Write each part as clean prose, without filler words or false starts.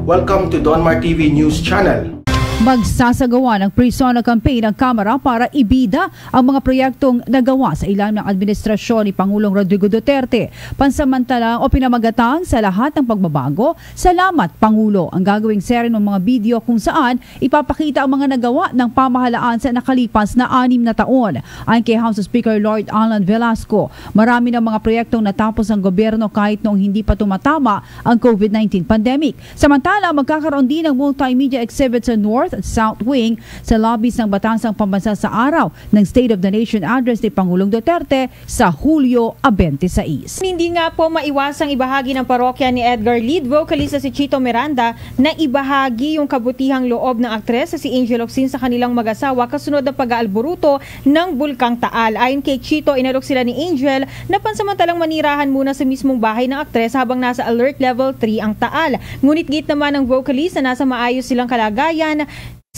Welcome to Donmar TV News Channel. Magsasagawa ng pre-sona campaign ng Kamara para ibida ang mga proyektong nagawa sa ilalim ng administrasyon ni Pangulong Rodrigo Duterte. Pansamantalang o pinamagatang sa lahat ng pagbabago, salamat Pangulo. Ang gagawing serye ng mga video kung saan ipapakita ang mga nagawa ng pamahalaan sa nakalipas na 6 na taon. Ayon kay House Speaker Lord Alan Velasco, marami ng mga proyektong natapos ng gobyerno kahit noong hindi pa tumatama ang COVID-19 pandemic. Samantala, magkakaroon din ng multimedia exhibit sa North at South Wing sa lobbies ng Batansang Pambansa sa araw ng State of the Nation address ni Pangulong Duterte sa Hulyo 26. Hindi nga po maiwasang ibahagi ng parokya ni Edgar lead vocalista si Chito Miranda na ibahagi yung kabutihang loob ng aktres si Angel Locsin sa kanilang mag-asawa kasunod ng pag-aalboruto ng Bulkang Taal. Ayon kay Chito, inalok sila ni Angel na pansamantalang manirahan muna sa mismong bahay ng aktres habang nasa alert level 3 ang Taal. Ngunit git naman ng vocalist na nasa maayos silang kalagayan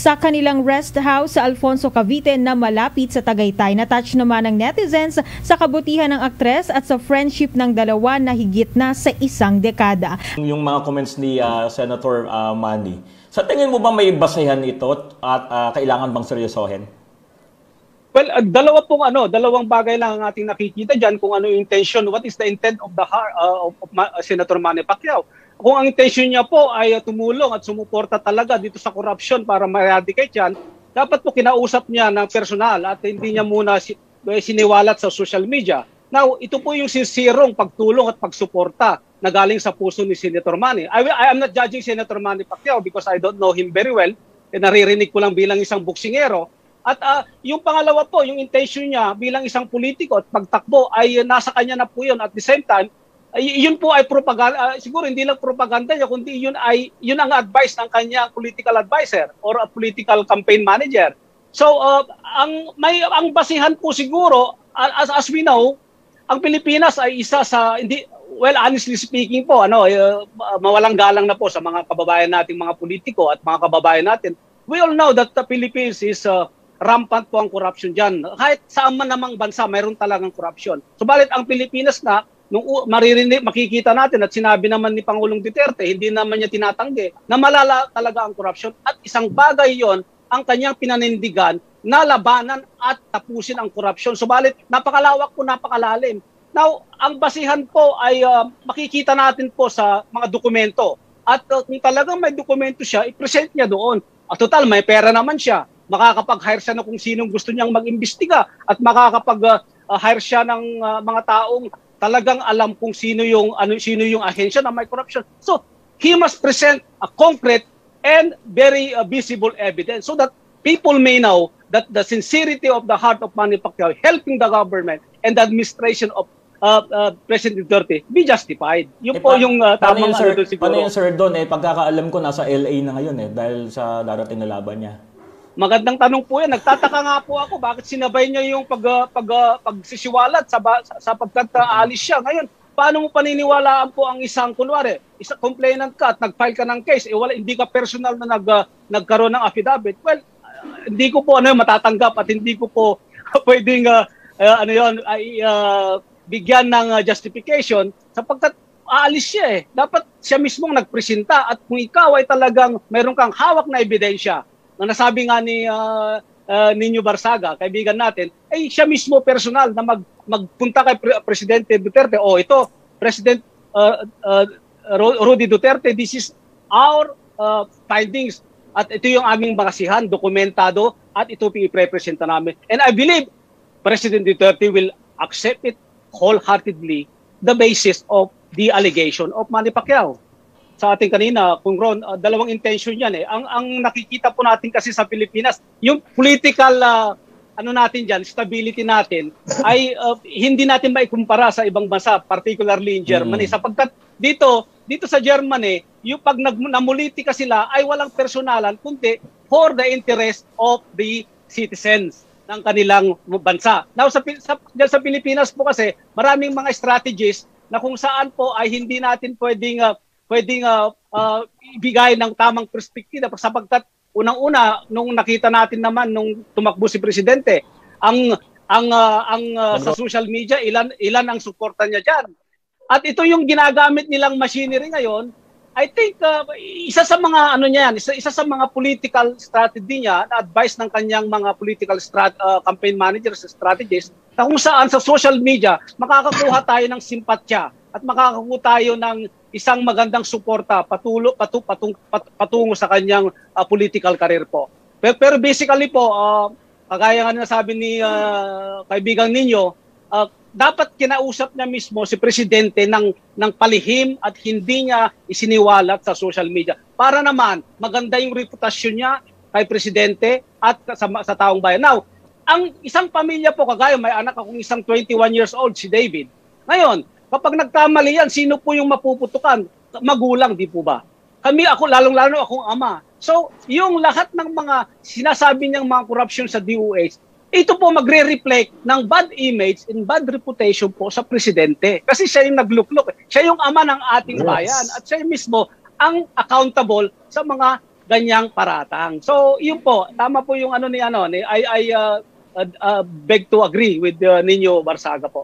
sa kanilang rest house sa Alfonso, Cavite na malapit sa Tagaytay. Natouch naman ng netizens sa kabutihan ng aktres at sa friendship ng dalawa na higit na sa 1 dekada. Yung mga comments ni Senator Manny, sa tingin mo ba may basehan ito at kailangan bang seryosohin? Well, dalawang bagay lang ang ating nakikita dyan kung ano yung intention, what is the intent of the heart of Senator Manny Pacquiao. Kung ang intention niya po ay tumulong at sumuporta talaga dito sa corruption para ma-eradicate yan, dapat po kinausap niya ng personal at hindi niya muna siniwalat sa social media. Now, ito po yung sincere pagtulong at pagsuporta na galing sa puso ni Senator Manny. I am not judging Senator Manny Pacquiao because I don't know him very well. Naririnig ko lang bilang isang boksingero. At yung pangalawa po, yung intention niya bilang isang politiko at pagtakbo ay nasa kanya na po yun. At the same time, yun po ay propaganda, siguro hindi lang propaganda niya, kundi yun ang advice ng kanya political advisor or a political campaign manager. So, ang basihan po siguro, as we know, ang Pilipinas ay isa sa, honestly speaking po, mawalang galang na po sa mga kababayan nating mga politiko at mga kababayan natin. We all know that the Philippines is rampant po ang corruption dyan. Kahit saan man namang bansa, mayroon talagang corruption. Subalit ang Pilipinas na, nung makikita natin at sinabi naman ni Pangulong Duterte, hindi naman niya tinatanggi na malala talaga ang corruption at isang bagay yon ang kanyang pinanindigan na labanan at tapusin ang corruption. Subalit napakalawak po, napakalalim. Now, ang basihan po ay makikita natin po sa mga dokumento at kung talagang may dokumento siya, i-present niya doon. At total, may pera naman siya. Makakapag-hire siya na kung sinong gusto niyang mag-imbestiga at makakapag-hire siya ng mga taong talagang alam kung sino yung ahensya na may corruption. So, he must present a concrete and very visible evidence so that people may know that the sincerity of the heart of Manny Pacquiao helping the government and the administration of President Duterte be justified. Yun po yung tamang ano siguro. Paano yung sir doon? Pagkakaalam ko nasa LA na ngayon dahil sa darating na laban niya. Magandang tanong po yan. Nagtataka nga po ako bakit sinabay niya yung pagsisiwalat sapagkat aalis siya. Ngayon, paano mo paniniwalaan po ang isang complainant ka at nag-file ka ng case, hindi ka personal na nagkaroon ng affidavit? Well, hindi ko po matatanggap at hindi ko po pwedeng bigyan ng justification sapagkat aalis siya Dapat siya mismong nagpresenta at kung ikaw ay talagang meron kang hawak na ebidensya, na nasabi nga ni Nino Barsaga, kaibigan natin, ay siya mismo personal na magpunta kay Presidente Duterte. Ito, President Rudy Duterte, this is our findings. At ito yung aming basihan, dokumentado, at ito i-presenta namin. And I believe President Duterte will accept it wholeheartedly, the basis of the allegation of Manny Pacquiao. Sa ating kanina, Kung Ron, dalawang intention yan Ang nakikita po natin kasi sa Pilipinas, yung political natin dyan, stability natin, ay hindi natin maikumpara sa ibang bansa, particularly in Germany. Sapagkat dito sa Germany, yung pag namulitika sila ay walang personalan, kundi for the interest of the citizens ng kanilang bansa. Now, sa Pilipinas po kasi, maraming mga strategies na kung saan po ay hindi natin pwedeng ibigay ng tamang perspektiba sapagkat unang-una nung nakita natin naman nung tumakbo si presidente sa social media ilan ang suporta niya diyan. At ito yung ginagamit nilang machinery ngayon I think isa sa mga ano niyan, isa sa mga political strategy niya, na advice ng kanyang mga political campaign managers, strategists, na kung saan sa social media makakakuha tayo ng simpatya at makakakuha tayo ng isang magandang suporta patungo sa kanyang political career po. Pero basically po, kagaya nga nasabi ni kaibigan ninyo, dapat kinausap niya mismo si Presidente ng palihim at hindi niya isiniwalat sa social media. Para naman maganda yung reputasyon niya kay Presidente at sa taong bayan. Now, ang isang pamilya po, kagaya may anak akong isang 21 years old, si David. Ngayon, kapag nagkamali yan, sino po yung mapuputukan? Magulang, di po ba? Ako, lalong-lalo akong ama. So, yung lahat ng mga sinasabi niyang mga corruption sa DOH, ito po magre-reflect ng bad image and bad reputation po sa Presidente. Kasi siya yung nagluklok. Siya yung ama ng ating bayan. At siya mismo ang accountable sa mga ganyang paratang. So, yun po. Tama po yung I beg to agree with Nino Barsaga po.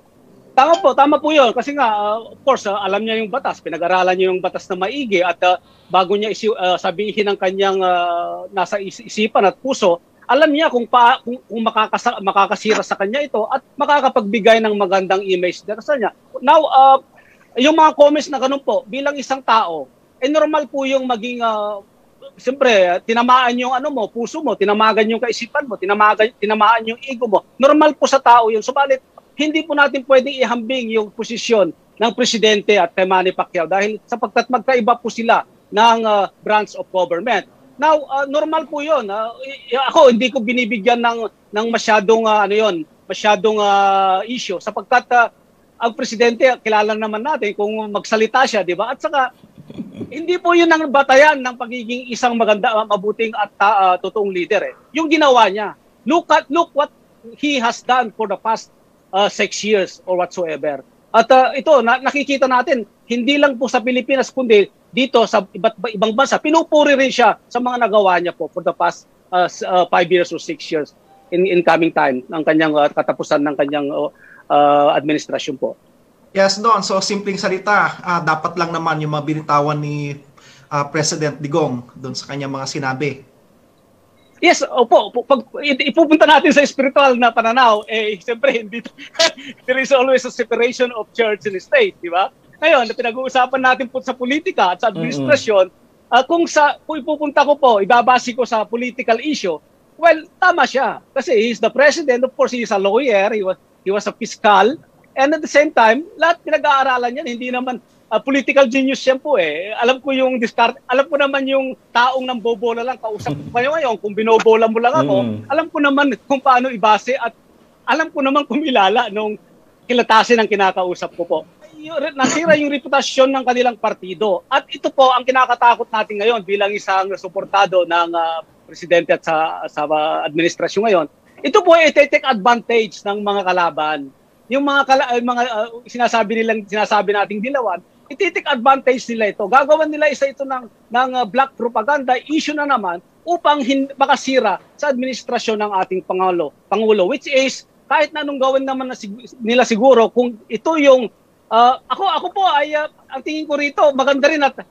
Tama po yun. Kasi nga, of course, alam niya yung batas. Pinag-aralan niya yung batas na maigi. At bago niya sabihin ng kanyang nasa isipan at puso, alam niya kung makakasira sa kanya ito at makakapagbigay ng magandang image sa niya. Now, yung mga comments na ganun po, bilang isang tao, normal po yung maging, siyempre, tinamaan yung puso mo, tinamagan yung kaisipan mo, tinamaan yung ego mo. Normal po sa tao yun. Subalit, hindi po natin pwedeng ihambing yung posisyon ng Presidente at kay Manny Pacquiao dahil sapagkat magkaiba po sila ng branch of government. Now, normal po 'yon. Ako hindi ko binibigyan ng masyadong issue sapagkat ang presidente kilala naman natin kung magsalita siya, 'di ba? At saka hindi po 'yun ang batayan ng pagiging isang mabuting at totoong leader Yung ginawa niya. Look what he has done for the past 6 years or whatsoever. At ito nakikita natin hindi lang po sa Pilipinas kundi dito sa ibang bansa, pinupuri rin siya sa mga nagawa niya po for the past 5 years or 6 years in coming time ng kanyang katapusan ng kanyang administrasyon po. Yes, Don. So, simpleng salita, dapat lang naman yung mga binitawan ni President Digong doon sa kanyang mga sinabi. Yes, opo. Pag ipupunta natin sa spiritual na pananaw, siyempre, there is always a separation of church and state, di ba? Ngayon, pinag-uusapan natin po sa politika at sa administrasyon, kung ipupunta ko po, ibabase ko sa political issue, well, tama siya. Kasi he's the president, of course, he is a lawyer, he was a fiscal, and at the same time, lahat pinag-aaralan yan, hindi naman political genius yan po Alam ko yung alam ko naman yung taong nang bobola lang, kausap ko kayo ngayon, kung binobola mo lang ako, alam ko naman kung paano ibase at alam ko naman kumilala nung kilatasin ng kinakausap ko po. Nasira yung reputasyon ng kanilang partido. At ito po ang kinakatakot natin ngayon bilang isang suportado ng presidente at sa administrasyon ngayon. Ito po ay take advantage ng mga kalaban. Yung mga sinasabi nating dilawan, iti-take advantage nila ito. Gagawan nila isa ito ng black propaganda issue na naman upang makasira sa administrasyon ng ating Pangulo, which is kahit na anong gawin naman nila siguro kung ito yung ako po ay ang tingin ko rito maganda rin at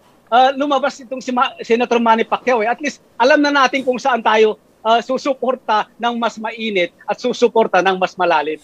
lumabas itong si Senator Manny Pacquiao At least alam na natin kung saan tayo susuporta ng mas mainit at susuporta ng mas malalim.